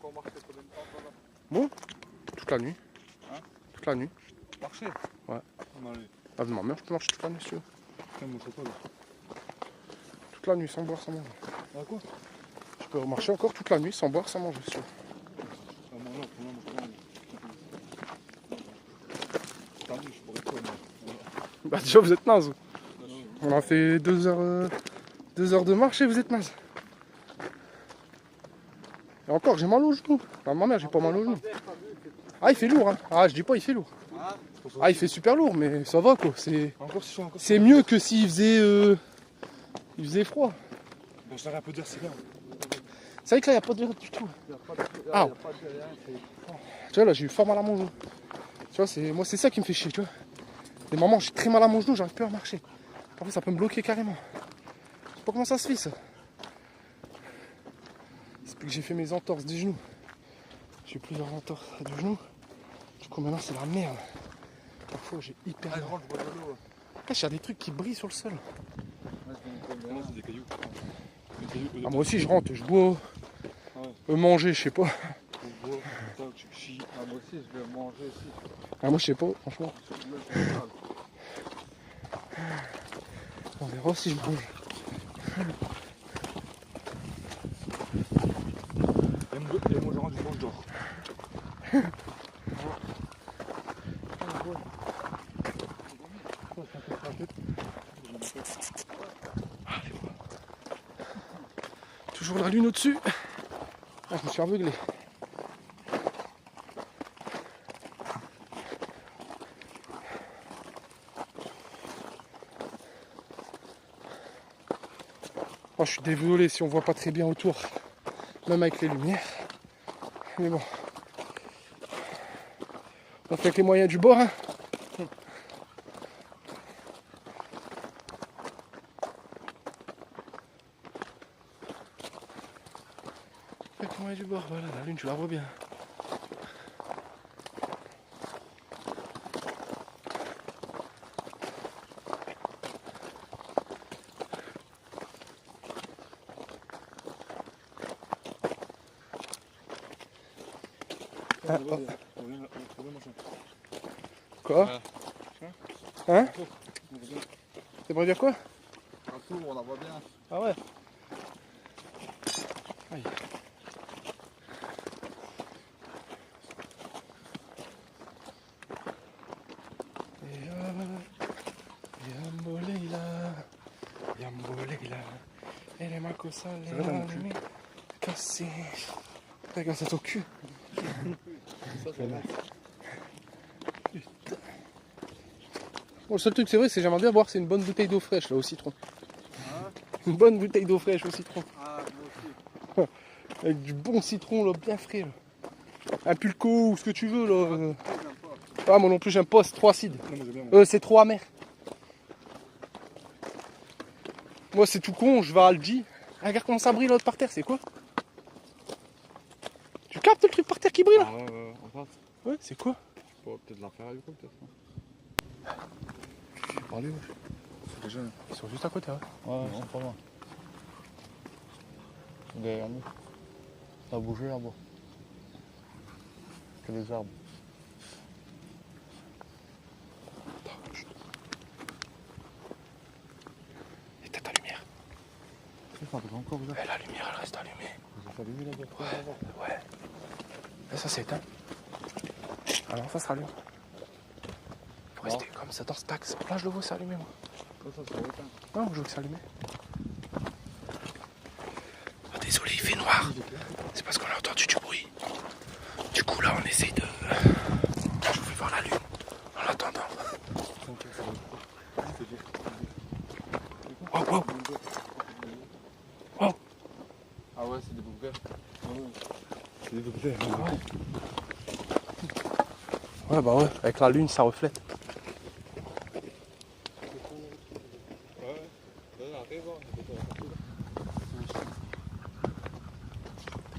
encore marché combien de temps toi, là? Bon, toute la nuit. Hein? Toute la nuit. Marché? Ouais. Non, allez. Ah, de ma mère, je peux marcher toute la nuit si tu veux. Putain, mais c'est quoi là? Toute la nuit, sans boire, sans manger. Ah quoi? Je peux marcher encore toute la nuit, sans boire, sans manger si tu veux. Ah, moi là, pour moi, putain, je pourrais pas, moi. Bah, déjà, vous êtes naze. Non, non. On a fait 2 heures de marche et vous êtes naze. Et encore, j'ai mal au genou. Ah, ma mère, j'ai pas mal au genou. Ah, il fait lourd, hein. Ah, je dis pas, il fait lourd. Ah, il fait super lourd, mais ça va quoi. Encore si je suis encore. C'est mieux que s'il faisait, il faisait froid. Bon, je t'arrête un peu de dire, c'est bien. C'est vrai que là, il n'y a pas de du tout. Ah. Tu vois, là, j'ai eu fort mal à mon genou. Tu vois, moi, c'est ça qui me fait chier, tu vois. Des moments, j'ai très mal à mon genou, j'arrive plus à marcher. En fait, ça peut me bloquer carrément. Je sais pas comment ça se fait, ça. C'est depuis que j'ai fait mes entorses des genoux. J'ai eu plusieurs entorses du genou. Du coup, maintenant, c'est la merde. Parfois, j'ai hyper mal. Il y a des trucs qui brillent sur le sol. Non, c'est des cailloux. Ah, moi aussi, je rentre, je bois. Manger, je sais pas. Moi aussi, je vais manger aussi. Ah, moi, je sais pas, franchement. On verra si je mange. Et moi, je rentre du bon, je dors. Toujours la lune au-dessus. Ah, je me suis aveuglé. Oh, je suis désolé si on voit pas très bien autour, même avec les lumières. Mais bon, on fait avec les moyens du bord. Hein. Avec les moyens du bord, voilà, la lune, tu la vois bien. Ah, oh. Quoi? Hein? C'est pour dire quoi? Un tour, on la voit bien. Ah ouais. Aïe. Yambo Leila, elle est ma cosa, elle est cassée. Regarde, c'est ton cul. Ça, c'est vrai. Bon, le seul truc, c'est vrai, c'est que j'aimerais bien boire, c'est une bonne bouteille d'eau fraîche, là, au citron. Hein? Une bonne bouteille d'eau fraîche au citron. Ah, moi aussi. Avec du bon citron, là, bien frais, là. Un pulco ou ce que tu veux, là. Ah, moi non plus, j'aime pas, c'est trop acide. Non, mais j'aime bien. C'est trop amer. Moi, c'est tout con, je vais à Aldi. Ah, regarde comment ça brille l'autre par terre, c'est quoi? Tu captes le truc par terre qui brille là? Ah, ouais, en face. Ouais, c'est quoi? Bon, peut-être la Ferrari ou quoi, peut-être. Parlez, ouais. C'est déjà. Ils sont juste à côté, hein. Ouais, non, pas loin. Derrière nous. Ça a bougé là-bas. Que les arbres. Éteins ta lumière. Ça fait encore vous La lumière, elle reste allumée. Vous avez allumé là-bas? Ouais. Et ça, c'est éteint. Alors, ça sera allumé. Faut rester comme ça dans ce taxe. Là, je le vois, c'est allumé, moi. Ça, c'est éteint. Non, je vois que c'est allumé. Oh, désolé, il fait noir. C'est parce qu'on a entendu du bruit. Du coup, là, on essaye de... Je vous fais voir la lune. En attendant. Wow, wow. Wow. Ah ouais, c'est des boucles vertes. C'est des boucles vertes. Ouais, bah ouais, avec la lune, ça reflète.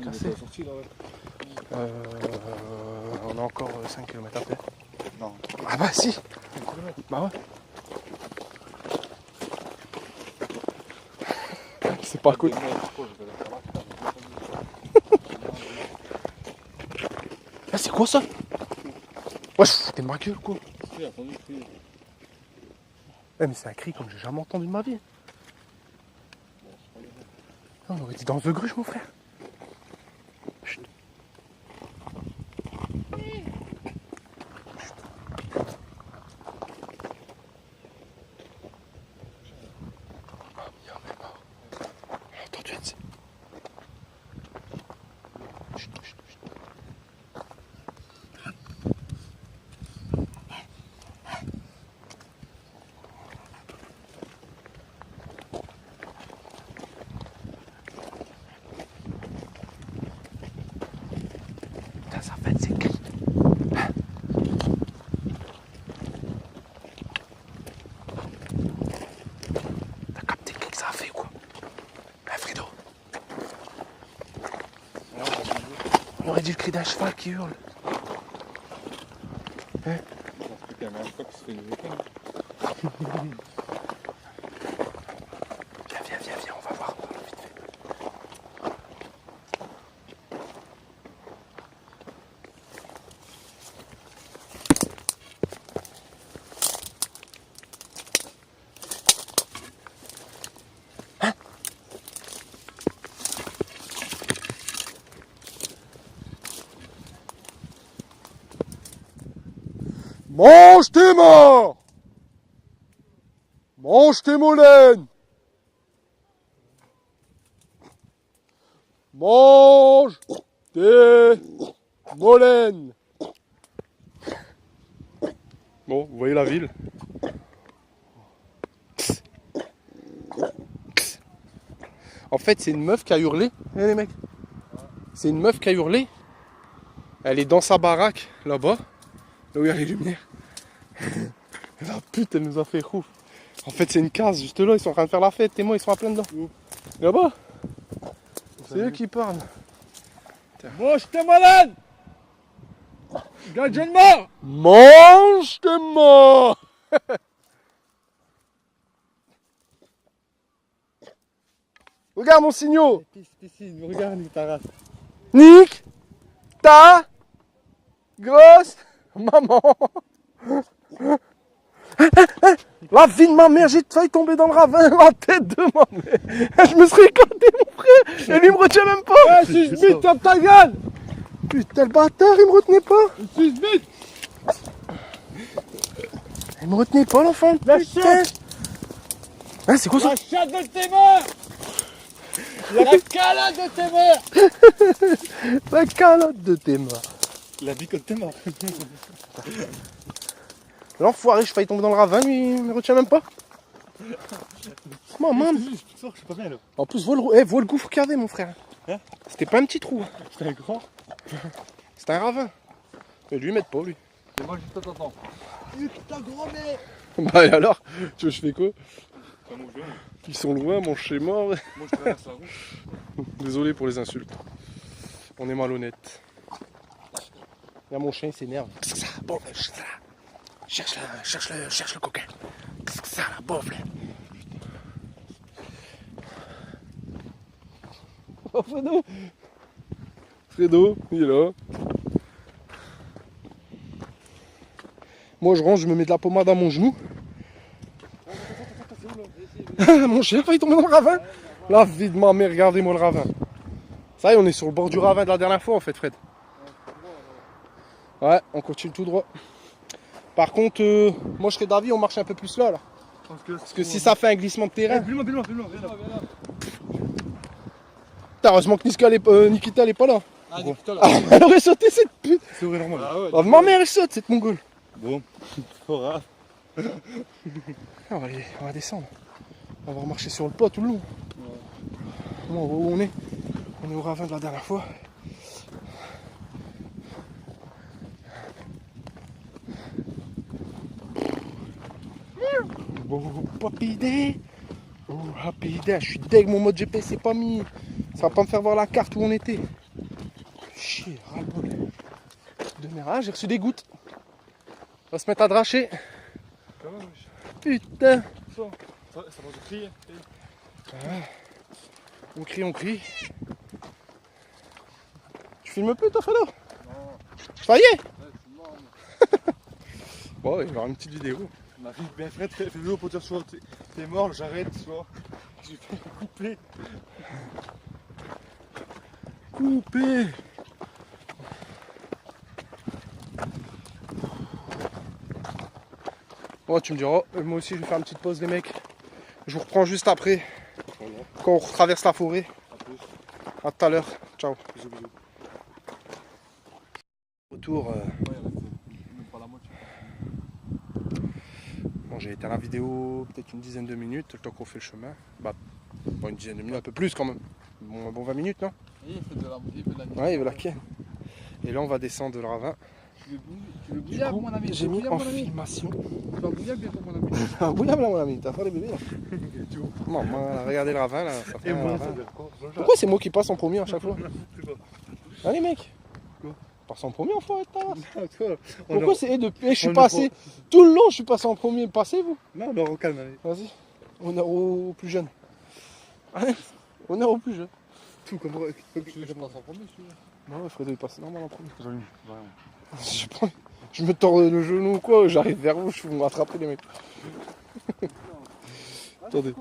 Cassé. On a encore 5 km à faire. Non. Ah bah si. Bah ouais. C'est pas cool. Ah, c'est quoi ça? Wesh, t'es ma gueule quoi. J'ai entendu le cri. Eh, mais c'est un cri comme j'ai jamais entendu de ma vie. On aurait dit dans The Gruge, mon frère. Chut. Ça fait ses cris. T'as capté le cri que ça a fait quoi? Hein, Fredo? On aurait dit le cri d'un cheval qui hurle. Hein? Je pense que quand même pas qu'il se fait une week-end. Viens, on va voir vite fait. Mange tes morts! Mange tes mollènes! Mange tes mollènes! Bon, vous voyez la ville? En fait, c'est une meuf qui a hurlé. Eh les mecs? C'est une meuf qui a hurlé. Elle est dans sa baraque, là-bas. Là où il y a les lumières. La pute, elle nous a fait ouf. En fait, c'est une case, juste là, ils sont en train de faire la fête. Et moi, ils sont à plein dedans. Là-bas. C'est eux qui parlent. Mange tes malades! Gadget mort! Mange tes morts! Regarde mon signaux! Piscine, regarde, nique ta race. Nick ta grosse maman! La vie de ma mère, j'ai failli tomber dans le ravin, la tête de ma mère. Je me serais éclaté, mon frère. Et lui, il me retient même pas. Ouais, suce-bite, tape ta gueule! Putain, le bâtard, il me retenait pas. Suce-bite! Il me retenait pas, l'enfant. La Putain. chatte! Ah, c'est quoi ça? La chatte de tes morts! La calade de tes morts! La calotte de tes morts. La bicote de tes morts. L'enfoiré, je failli tomber dans le ravin, lui, il me retient même pas. Maman. Je sors, je suis pas bien là. En plus, vois le gouffre qu'il y avait, mon frère. Hein? C'était pas un petit trou. C'était un grand. C'était un ravin. Mais lui, il m'aide pas, lui. Et moi, juste t'entends. Putain, grand-mère! Bah, et alors? Tu veux que je fais quoi? Pas mon jeu. Ils sont loin, mon chez mort. Moi, je traverse la route. Désolé pour les insultes. On est malhonnête. Là, mon chien, il s'énerve. Qu'est-ce que ça? Bon, cherche le coquin. Qu'est-ce que ça, la bof, là? Oh, Fredo! Fredo, il est là. Moi, je range, je me mets de la pommade à mon genou. Mon chien, il tombe dans le ravin. La vie de ma mère, regardez-moi le ravin. Ça y est, on est sur le bord du ravin de la dernière fois, en fait, Fred. Ouais, on continue tout droit. Par contre, moi, je serais d'avis, on marche un peu plus là. Parce que si ça fait un glissement de terrain... Plus loin, viens là. Heureusement que Nikita, elle est pas là. Ah, Nikita, là. Ah, elle aurait sauté, cette pute. C'est vrai, normal. Ah ouais. Ah, ma mère, elle saute, cette mongole. Bon, fort On va descendre. On va remarcher sur le pas tout le long. Bon, on voit où on est. On est au ravin de la dernière fois. Oh, happy day. Oh, happy day. Je suis deg, mon mode GPS c'est pas mis. Ça va pas me faire voir la carte où on était. Chier, ras-le-bol. De merde. Ah, j'ai reçu des gouttes. On va se mettre à dracher. Putain. Ça va se crier. On crie. Tu filmes peu, toi, Fredo? Non. Ça y est. Ouais, c'est mort. Bon, il va y avoir une petite vidéo. Ma fille, ben Fred, fais vidéo pour dire soit t'es mort, j'arrête, soit j'ai fait couper. Coupé. Bon, tu me diras, moi aussi je vais faire une petite pause les mecs. Je vous reprends juste après, quand on traverse la forêt. À plus. À tout à l'heure. Ciao. Bisous, bisous. Retour. Ouais, il reste même pas la moitié. Bon, j'ai été à la vidéo peut-être une dizaine de minutes, le temps qu'on fait le chemin. Bah, pas une dizaine de minutes, un peu plus quand même. Bon 20 minutes, non? Et il fait de la nuit. Ouais, il veut la ken. Et là, on va descendre le ravin. Tu veux bouillard pour mon ami? J'ai mis en filmation. Tu vas bouillard bien pour mon ami? Un bouillable là, mon ami, t'as fait les bébés là. Tu vois? Maman, regardez le ravin là. Ça fait Et un moi, ravin. ça veut dire quoi? Pourquoi c'est moi qui passe en premier à chaque fois? C'est quoi? Allez, mec. Quoi? Passe en premier, enfin, Toi, pourquoi c'est depuis je suis on est passé tout le long, je suis passé en premier. Passez vous. Non, on est au calme, allez. Vas-y. Honneur aux plus jeunes. Allez. Honneur aux plus jeunes. Tout comme moi. Je passe en premier, celui-là. Non, Fredo il passe normal en premier. Vraiment. Je me tords le genou ou quoi, j'arrive vers vous, je vais vous rattraper les mecs. Attendez.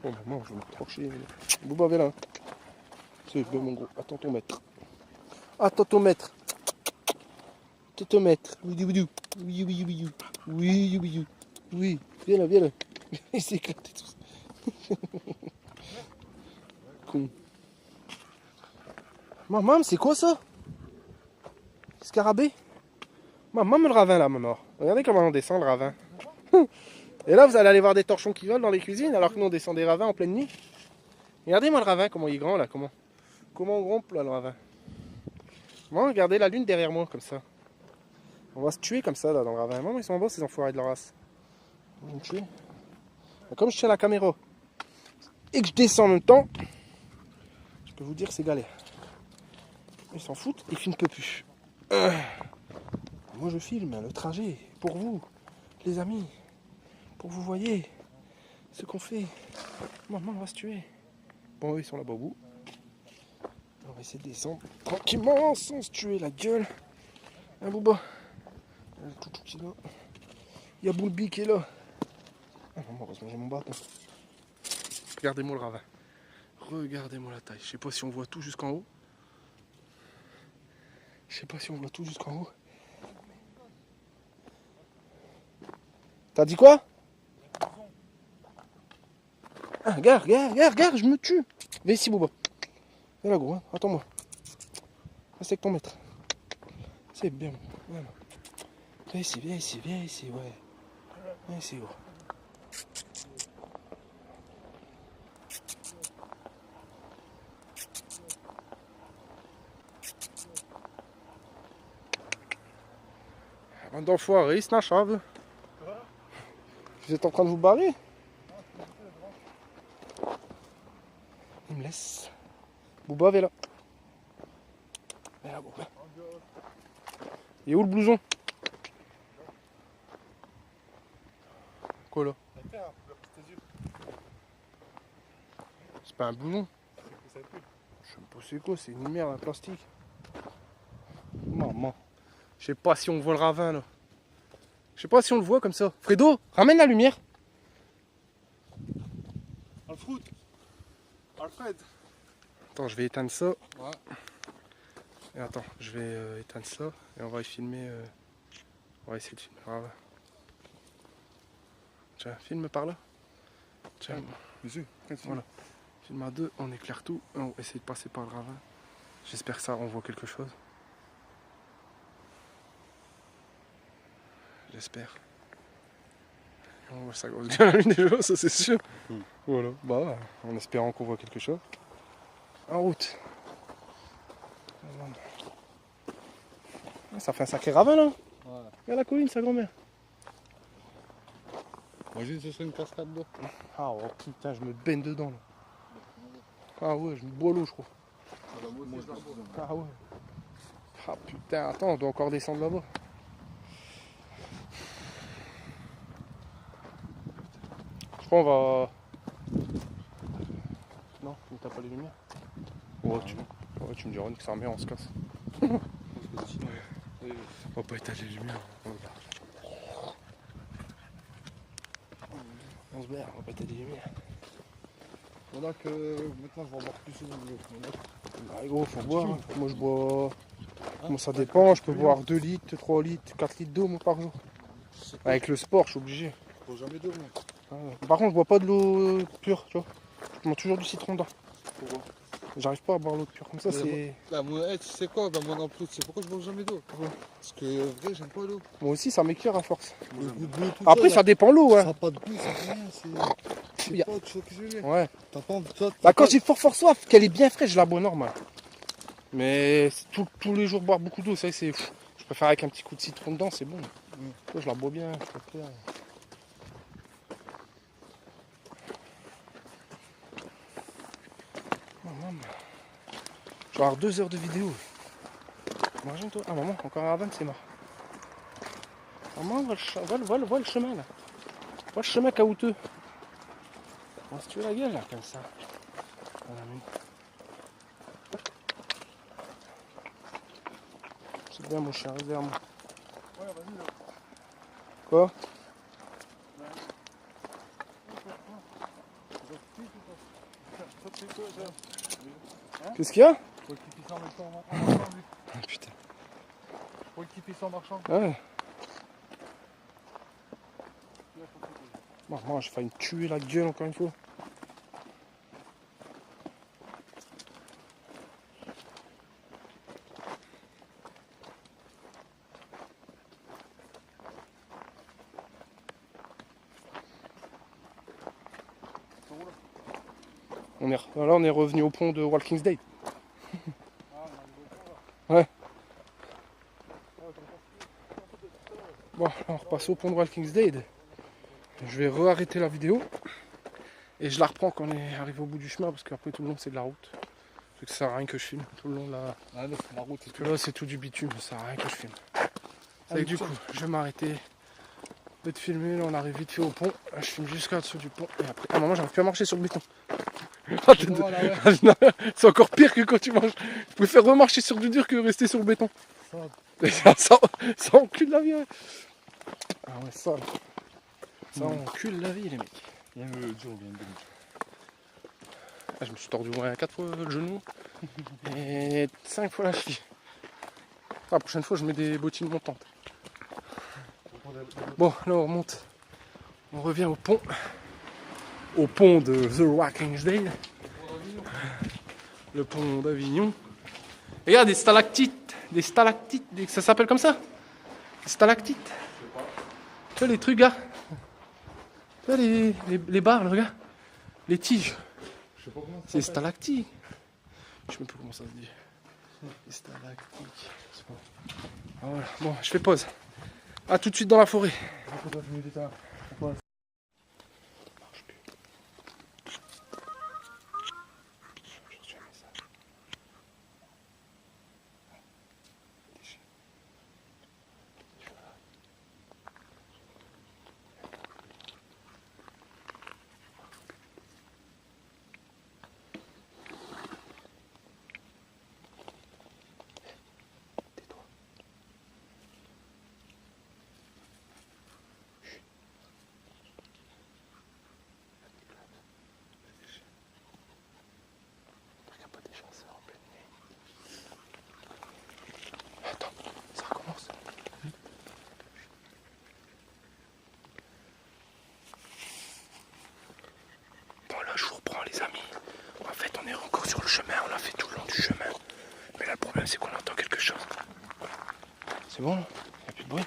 Oh maman, je vais me torcher. Bouba, viens là. C'est bien mon gros. Attends ton maître. Attends ton maître. Attends ton maître. Oui, oui, oui. Oui, oui, oui. Oui, oui, oui. Oui, viens là, viens là. Il s'est éclaté tout ça. Con. Maman, c'est quoi ça? Scarabée? Maman, le ravin là, maman. Regardez comment on descend le ravin. Et là, vous allez aller voir des torchons qui volent dans les cuisines, alors que nous, on descend des ravins en pleine nuit. Regardez-moi le ravin, comment il est grand là, comment on grimpe là le ravin. Moi, regardez la lune derrière moi, comme ça. On va se tuer comme ça là dans le ravin. Maman, ils sont beaux ces enfoirés de la race. Ils vont me tuer. Et comme je tiens la caméra et que je descends en même temps, je peux vous dire que c'est galère. Ils s'en foutent, ils filment peu plus. Moi je filme le trajet pour vous, les amis, pour que vous voyez ce qu'on fait. Maman, on va se tuer. Bon, eux, ils sont là-bas au bout. On va essayer de descendre tranquillement sans se tuer la gueule. Hein, Bouba? Il y a le toutou qui est là. Il y a Boulbi qui est là. Ah non, heureusement, j'ai mon bâton. Regardez-moi le ravin. Regardez-moi la taille. Je sais pas si on voit tout jusqu'en haut. Je sais pas si on voit tout jusqu'en haut. T'as dit quoi? Ah, regarde, je me tue. Viens ici, Bouba. Viens là, gros, hein. Attends-moi. Reste avec ton maître. C'est bien. Voilà. Viens ici, ouais. Viens ici, gros. Bande d'enfoirés, c'est chave. Vous êtes en train de vous barrer? Il me laisse. Bouba, viens là. Viens là, Bouba. Il est où le blouson? Quoi là? C'est pas un blouson. Je sais pas c'est quoi, c'est une lumière, un plastique. Maman. Je sais pas si on voit le ravin là. Je sais pas si on le voit comme ça. Fredo, ramène la lumière. Alfred. Attends, je vais éteindre ça. Ouais. Et attends, je vais éteindre ça et on va y filmer. On va essayer de filmer le ravin. Tiens, filme par là. Tiens, voilà. Filme à deux, on éclaire tout. On va essayer de passer par le ravin. J'espère que ça, on voit quelque chose. J'espère. On voit sa grosse gueule à lui déjà, ça c'est sûr. Voilà, bah en espérant qu'on voit quelque chose. En route. Ça fait un sacré ravin là. Ouais. Regarde la colline, sa grand-mère. Imagine ce serait une cascade d'eau. Ah oh, putain, je me baigne dedans là. Ah ouais, je me bois l'eau je crois. Ah ouais. Ah putain, attends, on doit encore descendre là-bas. Je crois on va... Non, tu n'as pas les lumières. Ouais, tu me diras que ça en met, on se casse. petit. Oui. On va pas étaler les lumières. On se barre, on va pas étaler les lumières. Voilà que maintenant je vais boire plus souvent de l'eau. Bah gros, faut boire. Hein. Moi je bois. Hein, Moi ça ouais, dépend, je peux oui, boire 2 litres, 3 litres, 4 litres d'eau moi par jour. Avec le sport, je suis obligé. Je bois jamais d'eau, moi. Ah ouais. Par contre, je bois pas de l'eau pure, tu vois. Je mets toujours du citron dedans. Pourquoi? J'arrive pas à boire l'eau pure comme ça, Mais c'est. Bah, moi, tu sais quoi, bah, moi non plus, tu sais pourquoi je bois jamais d'eau? Pourquoi? Parce que, vrai, j'aime pas l'eau. Moi aussi, ça m'écœure à force. Le goût de l'eau, tout Après, ça dépend l'eau, ça ouais. n'a pas de goût, ça n'a rien, c'est. Y a- pas, tu vois ce que je veux dire? Ouais. T'as pas envie, toi, Bah, quand j'ai fort soif, qu'elle est bien fraîche, je la bois normale. Mais tous les jours boire beaucoup d'eau, c'est vrai que c'est. Je préfère avec un petit coup de citron dedans, c'est bon. Toi, je la bois bien, je préfère. Oh, maman. Je vais avoir 2 heures de vidéo. Imagine toi. Ah maman, encore un avant, c'est mort. Maman, vois le chemin là. Vois le chemin caouteux. On va se tuer la gueule là, comme ça. Voilà, c'est bien mon chien, reste derrière moi. Ouais, vas-y, là. Quoi? Qu'est-ce qu'il y a? Faut qu'il pisse en marchant, lui. Ah putain. Faut qu'il pisse en marchant. Ouais. Bon, moi j'ai failli me tuer la gueule encore une fois. Là on est revenu au pont de Walking Dead. Ouais. Bon, là on repasse au pont de Walking Dead. Je vais re-arrêter la vidéo. Et je la reprends quand on est arrivé au bout du chemin parce qu'après tout le long c'est de la route. Ça sert à rien que je filme tout le long de la. Ah non, c'est la route. Parce que là c'est tout du bitume, ça sert à rien que je filme. Et du coup, je vais m'arrêter de te filmer. Là on arrive vite fait au pont. Là, je filme jusqu'à dessous du pont. Et après, à un moment j'arrive plus à marcher sur le béton. C'est encore pire que quand tu manges. Je préfère remarcher sur du dur que rester sur le béton. Ça encule la vie. Ouais. Ah ouais, ça. Ça encule la vie les mecs. Il y a le dur, il y a une demi. Ah, je me suis tordu au moins 4 fois le genou et 5 fois la cheville. La prochaine fois, je mets des bottines montantes. Bon, là on remonte. On revient au pont. Au pont de The Walking Dead. Le pont d'Avignon. Et regarde, des stalactites. Ça s'appelle comme ça? Des stalactites. Tu vois les trucs, gars? Tu vois les barres, là, regarde? Les tiges. C'est stalactites. Je sais même pas comment ça se dit. Les stalactites. Ah, voilà. Bon, je fais pause. A tout de suite dans la forêt. Attends, ça recommence. Bon là je vous reprends les amis. En fait on est encore sur le chemin, on l'a fait tout le long du chemin. Mais là le problème c'est qu'on entend quelque chose. C'est bon là? Y'a plus de bruit?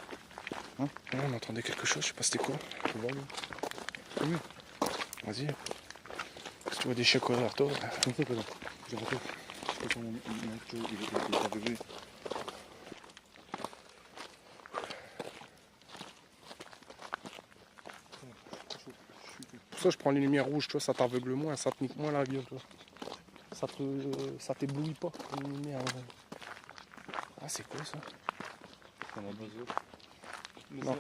Hein? Ouais, on entendait quelque chose, je sais pas c'était quoi. Je peux voir lui. Oui. Vas-y. Si tu vois des chiens courir vers toi. Comme ça, quoi. J'ai raté. Je sais pas comment il est aveuglé. Pour ça je prends les lumières rouges, tu vois, ça t'aveugle moins, ça te nique moins la gueule, toi. Ça t'éblouit pas, les lumières. Ah c'est quoi ça? On a besoin. Non.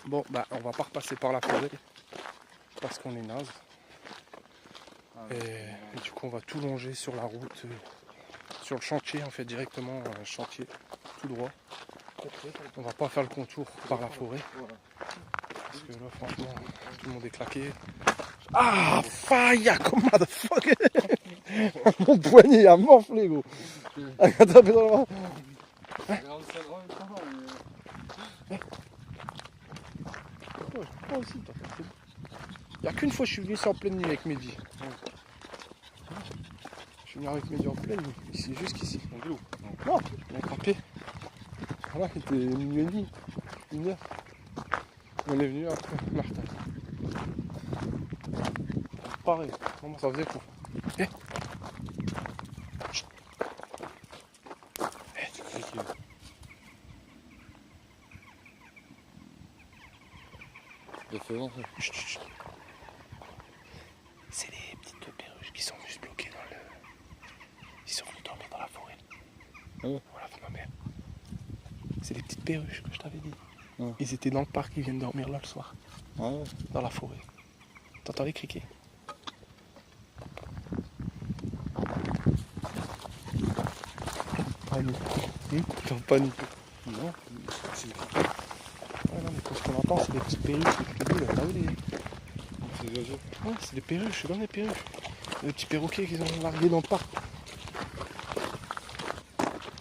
Bon bah on va pas repasser par la forêt parce qu'on est naze. Et du coup on va tout longer sur la route, sur le chantier en fait, directement chantier, tout droit. On va pas faire le contour par la forêt. Parce que là franchement tout le monde est claqué. Ah fire comme motherfucker. Mon poignet a morflé gros. Attends, dans il n'y a qu'une fois que je suis venu ici en pleine nuit avec Mehdi. Je suis venu avec Mehdi en pleine nuit, ici, jusqu'ici. En vélo. Non, on a attrapé. Voilà, il était minuit et demi, 1h. On est venu après Martin. Pareil, comment ça faisait pour. Eh chut, chut, chut. C'est les petites perruches qui sont venues se bloquer dans le. Ils sont venus dormir dans la forêt. Ah ouais. Voilà, ma mère. C'est les petites perruches que je t'avais dit. Ouais. Ils étaient dans le parc, ils viennent dormir là le soir. Ah ouais. Dans la forêt. T'entends les criquets? Panique. T'es en panique. Non. Ouais, non, mais ce qu'on entend, c'est des petites perruches. Je te dis, là, t'as vu les. C'est des oiseaux. Ouais, c'est des perruches, c'est dans les perruches. Les petits perroquets qu'ils ont largués dans le parc.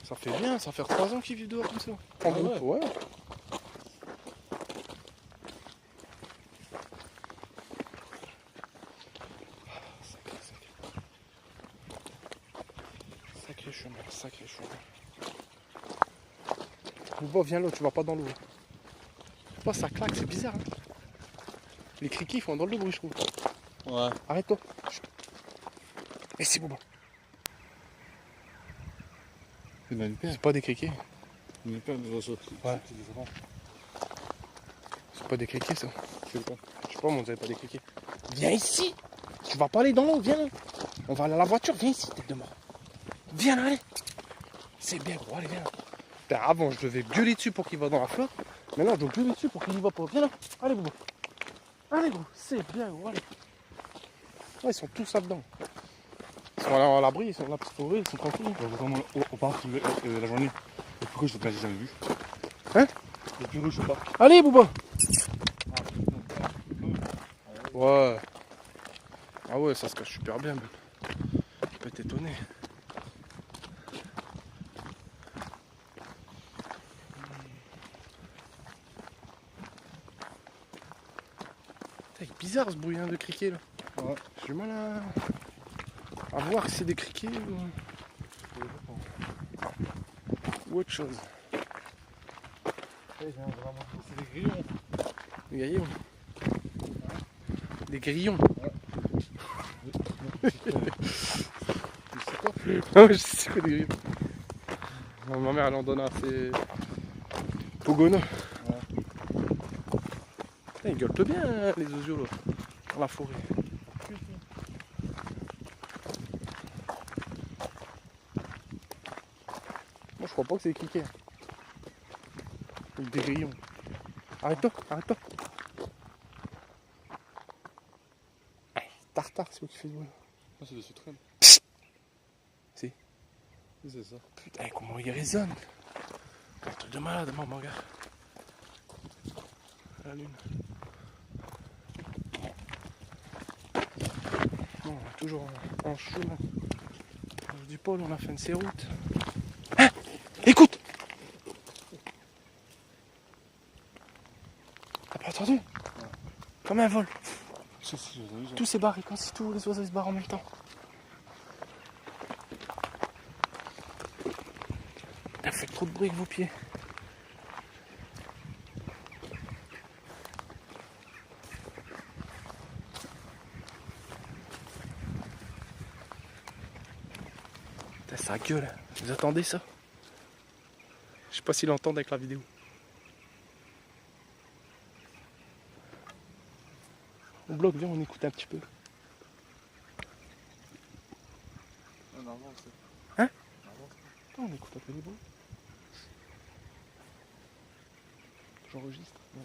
Ça fait bien, ça fait 3 ans qu'ils vivent dehors comme ça. En groupe, ouais. Sacré chemin, sacré chemin. Bouba, viens là, tu vas pas dans l'eau. Toi, ça claque, c'est bizarre. Hein. Les criquets, ils font dans le bruit, je trouve. Ouais. Arrête-toi. Et c'est Bouba. C'est une paire. C'est pas des criquets. Une paire des oiseaux. Ouais. C'est pas des criquets, ça. Je sais pas. Je sais pas, moi, on dirait pas des criquets. Viens ici. Tu vas pas aller dans l'eau, viens là. On va aller à la voiture, viens ici, tête de mort. Viens là, allez. C'est bien, gros, allez, viens là. Putain, avant, je devais gueuler dessus pour qu'il va dans la flotte. Maintenant, je dois gueuler dessus pour qu'il y va pas. Viens là. Allez, Bouba. Allez, gros, c'est bien, gros, allez. Ouais, ils sont tous là-dedans. Ils sont à l'abri, ils sont là pour se forêt, ils sont tranquilles. Vraiment, au parc, la journée. Le plus rouge, j'ai jamais vu. Hein? Le plus rouge au parc. Allez, Bouba. Ouais. Ah ouais, ça se cache super bien, même. Je peux t'étonner. C'est bizarre ce bruit hein, de criquet là. Ouais. J'ai du mal à voir si c'est des criquets ou autre chose. C'est des grillons. Des grillons. Des grillons. Ah ouais, je sais c'est quoi des grillons. Non, ma mère elle en donne assez pogona. Putain, ils gueulent bien hein, les osios là, dans la forêt. Moi je crois pas que c'est des criquets. Des grillons. Arrête-toi, arrête-toi. Tartare, c'est quoi qui fait ce bruit? Ah, c'est des sauterelles. Si. Oui, c'est ça. Putain, comment il résonne. Un truc de malade, maman, regarde. La lune. Non, on est toujours en chemin. Je dis Paul, on a fait une séroute. Hein? Écoute! T'as pas entendu? Comme un vol. Si, j'ai vu ça. Tout s'est barré, comme si tous les oiseaux se barrent en même temps. T'as fait trop de bruit avec vos pieds. Putain, ça gueule. Vous attendez ça? Je sais pas s'ils l'entendent avec la vidéo. On bloque, viens, on écoute un petit peu. On avance. Hein? On écoute un peu les bruits. J'enregistre. Ouais.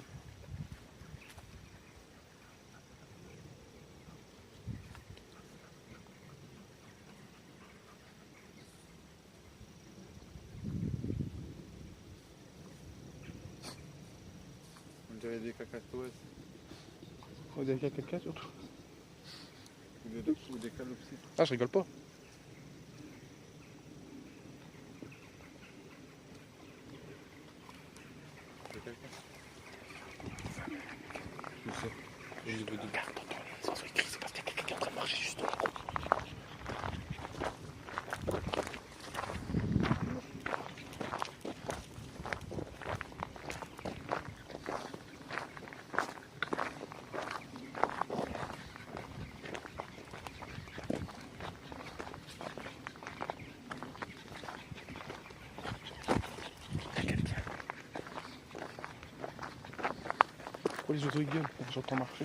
dirait des cacatoès On dirait qu'il y a quelqu'un surtout. ou des calopsites. Ah, je rigole pas. C'est quelqu'un. Je sais. Au niveau de... Regarde, t'entends les oiseaux écrits, c'est parce qu'il y a quelqu'un qui est en train de marcher juste là. Il y a quelqu'un. Pourquoi les oiseaux ils gueulent quand j'entends marcher?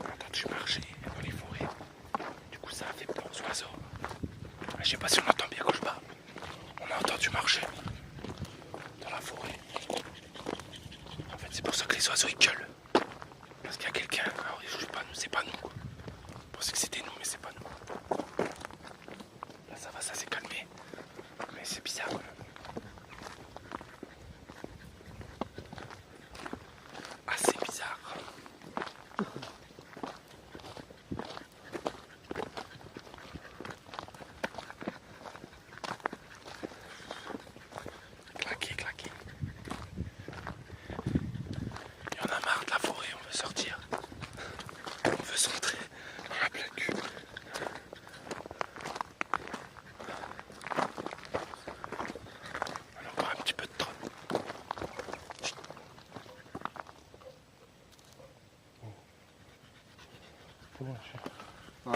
On a entendu marcher dans les forêts. Du coup ça a fait peur aux oiseaux. Je sais pas si on entend bien quand je parle. On a entendu marcher dans la forêt. En fait c'est pour ça que les oiseaux ils gueulent. Parce qu'il y a quelqu'un. Alors je sais pas, nous c'est pas nous. Je pensais que c'était nous mais c'est pas nous. Là ça va, ça s'est calmé. Mais c'est bizarre quand même. Assez bizarre. Claquer, claquer. Il y en a marre de la forêt, on veut sortir. On veut s'entrer dans la pleine cul. On a encore un petit peu de temps. C'est bon, je Ah.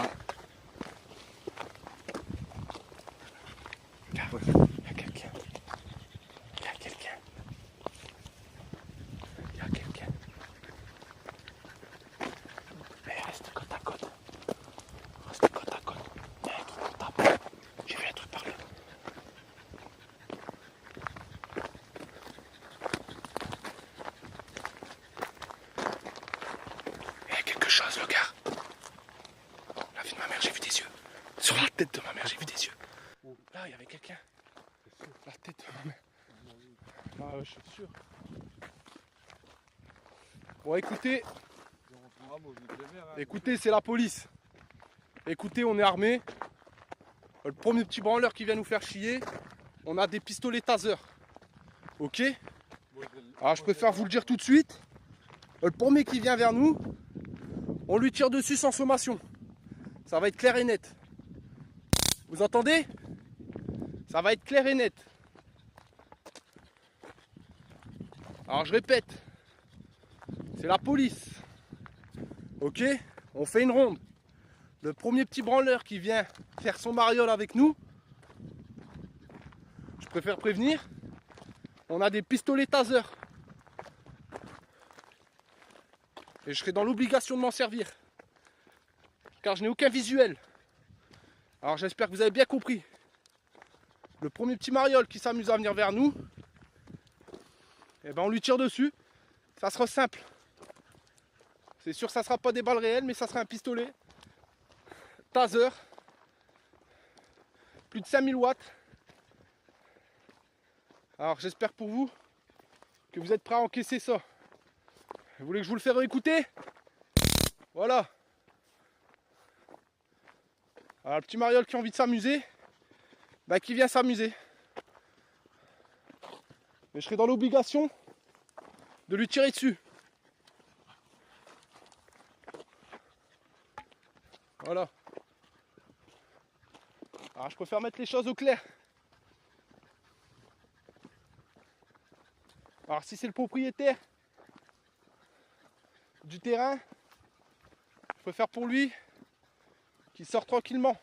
Regarde, il y a quelqu'un. Il y a quelqu'un. Il y a quelqu'un. Mais reste côte à côte. Reste côte à côte. Il y a un qui nous tape. J'ai vu un truc par là. Il y a quelque chose, le gars. La vie de ma mère, j'ai vu des yeux. Sur la tête de ma mère, j'ai vu des yeux. Là, il y avait quelqu'un. La tête de ma mère. Ah ouais, je suis sûr. Bon, écoutez, écoutez, c'est la police. Écoutez, on est armés. Le premier petit branleur qui vient nous faire chier, on a des pistolets taser. Ok? Alors je préfère vous le dire tout de suite. Le premier qui vient vers nous, on lui tire dessus sans sommation. Ça va être clair et net. Vous entendez? Ça va être clair et net. Alors je répète, c'est la police. Ok? On fait une ronde. Le premier petit branleur qui vient faire son mariole avec nous, je préfère prévenir, on a des pistolets taser. Et je serai dans l'obligation de m'en servir. Car je n'ai aucun visuel. Alors j'espère que vous avez bien compris. Le premier petit mariole qui s'amuse à venir vers nous, eh ben on lui tire dessus. Ça sera simple. C'est sûr que ça ne sera pas des balles réelles, mais ça sera un pistolet taser. Plus de 5000 watts. Alors j'espère pour vous que vous êtes prêts à encaisser ça. Vous voulez que je vous le fasse réécouter? Voilà. Alors le petit mariole qui a envie de s'amuser, bah qui vient s'amuser. Mais je serai dans l'obligation de lui tirer dessus. Voilà. Alors je préfère mettre les choses au clair. Alors si c'est le propriétaire du terrain, je préfère pour lui qu'il sort tranquillement.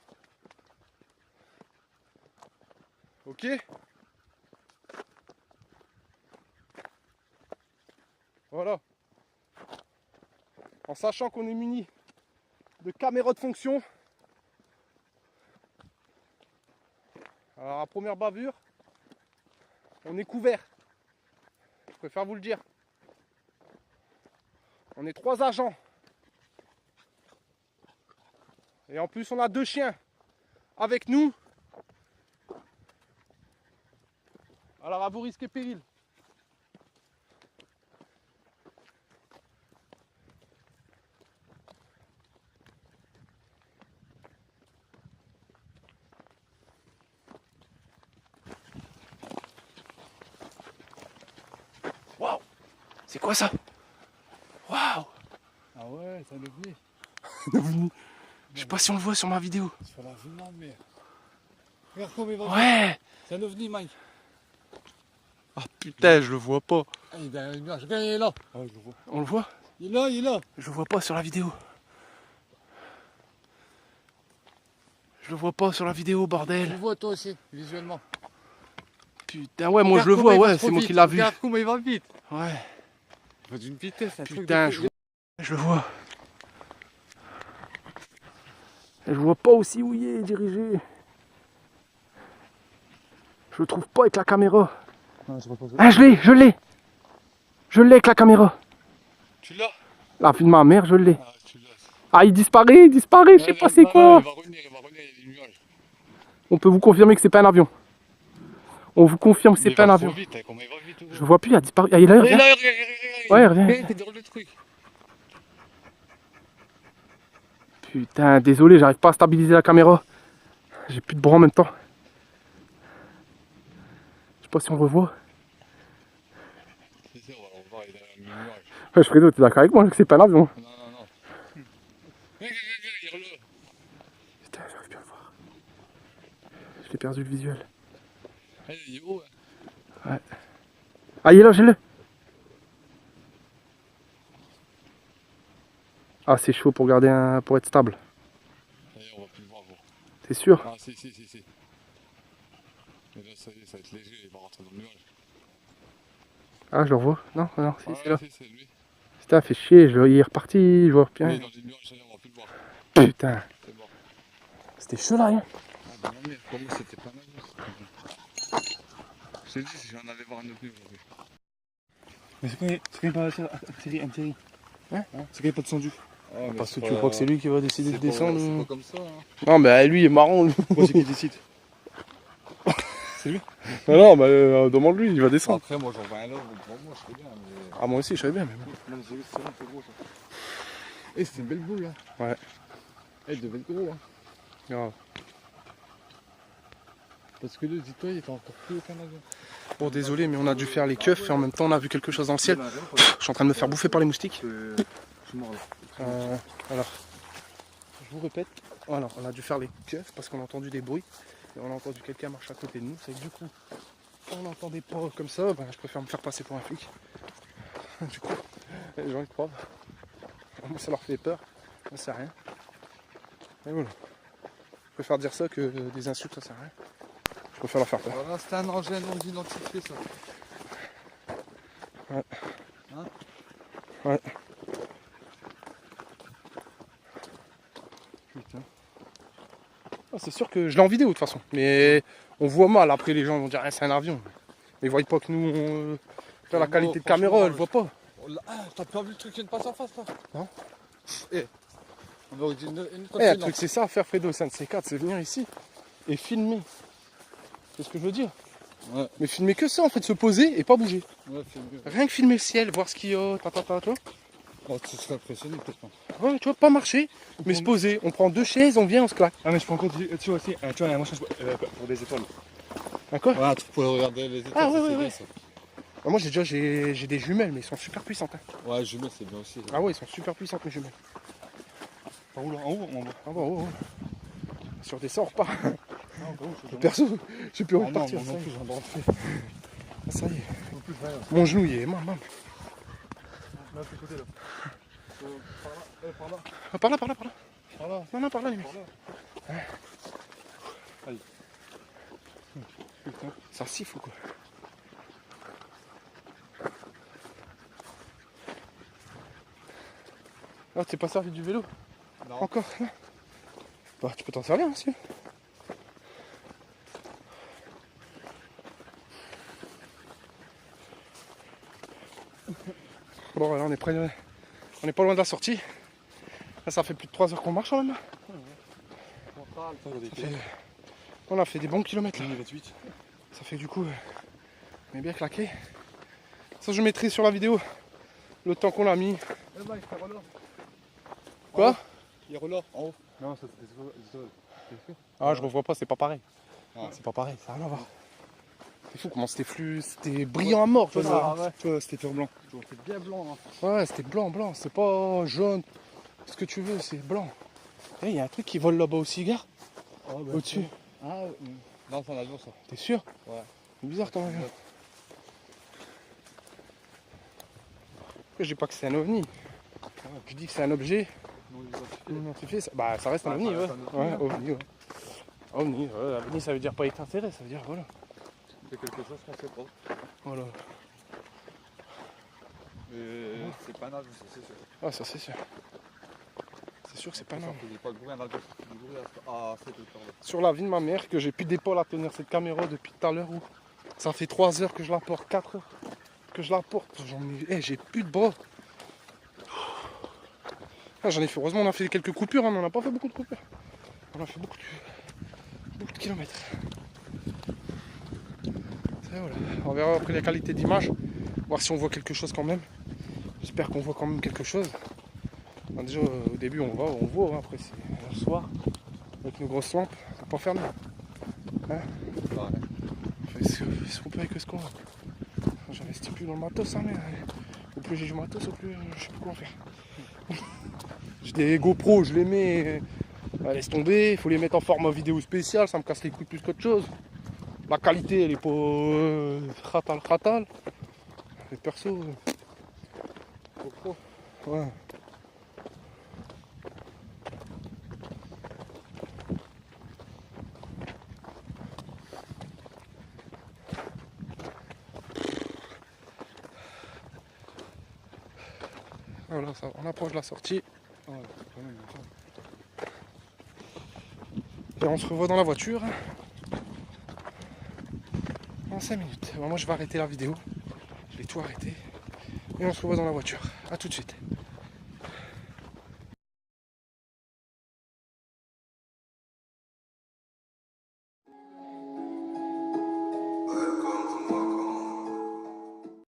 Ok? Voilà. En sachant qu'on est muni de caméras de fonction. Alors à première bavure, on est couvert. Je préfère vous le dire. On est 3 agents. Et en plus on a 2 chiens avec nous. Alors à vous risquer péril. Waouh! C'est quoi ça? Waouh! Ah ouais, c'est un ovni. Je sais pas si on le voit sur ma vidéo. Sur la vue de la mer. Regarde comme il va. Ouais! C'est un ovni, Mike. Ah putain, je le vois pas. Ah, il est derrière une nuage. Regarde, il est là. Ah ouais, je le vois. On le voit? Il est là, il est là. Je le vois pas sur la vidéo. Je le vois pas sur la vidéo, Tu bordel. le vois toi aussi, visuellement. Putain, ouais, moi je Regarde le comment vois, il va ouais, trop c'est moi vite. qui l'a vu. Regarde comment il va vite. Ouais, Il va d'une vitesse, un truc putain, de je le vois. Je vois pas aussi où il est dirigé. Je le trouve pas avec la caméra. Non, je repose. Ah, je l'ai. Je l'ai avec la caméra. Tu l'as? La vue de ma mère, je l'ai. Ah, tu l'as. Ah, il disparaît, je sais pas c'est quoi. Il va revenir, il y a des nuages. On peut vous confirmer que c'est pas un avion. On vous confirme que c'est pas un avion. Vite, hein, comment il va vite. Je le vois plus, il a disparu. Ah, il est là, regarde. regarde. Ouais, regarde. T'es dans le truc. Putain, désolé, j'arrive pas à stabiliser la caméra. J'ai plus de bras en même temps. Je sais pas si on le revoit. C'est ça, on va voir, il est derrière le nuage. Ouais, Fredo, t'es d'accord avec moi que c'est pas un avion? Non. Regarde, il est là. Putain, j'arrive plus à le voir. Je l'ai perdu le visuel. Il est haut. Ah, il est là, j'ai le. Ah, c'est chaud pour garder un. Pour être stable. On va plus le voir, gros. T'es sûr? Ah, si. Mais là, ça y est, ça va être léger, il va rentrer dans le nuage. Ah, je le revois. Non, si, c'est là. C'est lui. Putain, fait chier, il est reparti, je vois Il rien. est dans le nuage, ça y est, on va plus le voir. Putain, C'est mort. c'était chaud là, rien. Ah, bah non, mais pour moi, c'était pas mal. Je t'ai dit, si j'en allais voir un ovni aujourd'hui. Mais c'est quand il pas un Thierry. Hein? C'est quand il pas descendu. Parce que tu crois que c'est lui qui va décider de descendre C'est ou... pas comme ça. Hein. Non, mais lui, il est marrant. Lui. Moi, c'est qui décide. C'est lui. Non, mais demande-lui, il va descendre. Après, moi, j'en vois un là, pour moi, je serais bien. Mais... Ah, moi aussi, je savais bien. Mais bon. Non, mais c'est bon, c'est gros ça. Eh, c'est une belle boule là. Ouais. Elle devait être gros. Hein. Grave. Parce que là, dis-toi, il était encore plus aucun avion. Bon, désolé, mais on a dû faire les keufs et en même temps, on a vu quelque chose dans le ciel. Je suis en train de me faire bouffer par les moustiques. Je suis mort là. Alors, je vous répète, voilà, on a dû faire les keufs parce qu'on a entendu des bruits et on a entendu quelqu'un marcher à côté de nous. C'est que du coup, quand on n'entendait pas comme ça, ben, je préfère me faire passer pour un flic. Du coup, les gens ils croient. Moi, ça leur fait peur, ça sert à rien. Et voilà. Je préfère dire ça que des insultes, ça sert à rien. Je préfère leur faire peur. Voilà, c'était un engin non identifié ça. Ouais. Hein? Ouais. Putain. Ah, c'est sûr que je l'ai en vidéo de toute façon. Mais on voit mal. Après, les gens vont dire ah, c'est un avion. Mais ils voient pas que nous, on... la qualité de caméra, elle voit pas. Ah, t'as pas vu le truc qui vient de passer en face là? Non. On va dire une Eh, un truc, c'est ça à faire, Fredo, c'est un de ces quatre, c'est venir ici et filmer. C'est ce que je veux dire. Ouais. Mais filmer que ça, en fait, se poser et pas bouger. Ouais, c'est mieux. Rien que filmer le ciel, voir ce qu'il y a, tu vois. Oh, tu serais impressionné peut-être pas. Ouais, tu vois, pas marcher, mais se poser. On prend deux chaises, on vient, on se claque. Ah, mais je prends compte, tu vois aussi, tu vois, un machin pour des étoiles. D'accord. Ouais, un truc pour regarder les étoiles. Ah, ouais, ça, c'est ouais, bien, ouais. ça. Ah, moi, j'ai des jumelles, mais elles sont super puissantes. Hein. Ouais, jumelles, c'est bien aussi. Ah ouais, ils sont super puissantes, mes jumelles. Par où là? En haut ou en bas? Ah bah, oh. Sur des sorts, pas. Ah, en haut, Perso, je sais plus où Ah non, repartir. moi non plus, j'en ai rentré. Ça y est. En plus, rien. Mon genou, il est. Mam. Là, de ce côté là. Par là. Ah, par là, par là, par là. Par là. Non, par là, les mecs. Par là. Aïe. Putain. Ça siffle ou quoi? Ah, t'es pas servi du vélo? Non. Encore? Non. Bah, tu peux t'en servir, monsieur. Bon, là, on est pas loin de la sortie. Là, ça fait plus de 3 heures qu'on marche quand même. On a fait des bons kilomètres là. 28. Ça fait du coup On est bien claqué. Ça, je mettrai sur la vidéo le temps qu'on a mis. Eh ben, il fait relore. Quoi? Il relore en haut. Non, ça c'était sûr. Ah, je revois pas, c'est pas pareil. Ah. C'est pas pareil, ça n'a rien à voir. C'est fou comment c'était flux, c'était brillant à mort, tu vois. Ah ouais. Tu vois, c'était tout blanc. C'est bien blanc. Hein. Ouais, c'était blanc, c'est pas jaune. Ce que tu veux, c'est blanc. Et il y a un truc qui vole là-bas aussi, gars. Oh, bah, Au-dessus. Ah, non, c'est un avion ça. T'es sûr? Ouais. C'est bizarre quand même. Je dis pas que c'est un ovni. Je dis que c'est un objet non identifié. Bah, ça reste un ovni, ça ouais. reste un Ouais, ovni, ouais. Ovni, ouais. Ovni, ça veut dire pas extraterrestre, ça veut dire voilà. C'est quelque chose qu'on sait pas. Voilà. Mais c'est pas un avion, ça c'est sûr. Ah, ça c'est sûr. C'est sûr que c'est pas un Ça avion. faisait pas de bruit un avion. Du bruit à cette hauteur-là. Sur la vie de ma mère, que j'ai plus d'épaule à tenir cette caméra depuis tout à l'heure. Où ça fait 3 heures que je la porte, 4 heures que je la porte. J'ai plus de bras. Ah, j'en ai fait, heureusement on a fait quelques coupures, hein, mais on n'a pas fait beaucoup de coupures. On a fait beaucoup de kilomètres. Et voilà. On verra après la qualité d'image, voir si on voit quelque chose quand même. J'espère qu'on voit quand même quelque chose. Enfin, déjà au début on voit, hein, après c'est le soir, avec nos grosses lampes, c'est pas fermé. Hein, Ouais. ce qu'on peut avec ce qu'on a. J'investis plus dans le matos, hein, mais au plus j'ai du matos, au plus je sais plus quoi en faire. J'ai des GoPro, je les mets, laisse tomber, il faut les mettre en format vidéo spécial, ça me casse les couilles plus qu'autre chose. La qualité elle est pas khatal. Les persos, GoPro. ouais. Voilà, ça, on approche de la sortie. Ouais, quand même. Et on se revoit dans la voiture en 5 minutes. Bon, moi je vais arrêter la vidéo. Je vais tout arrêter. Et on se revoit dans la voiture. A tout de suite.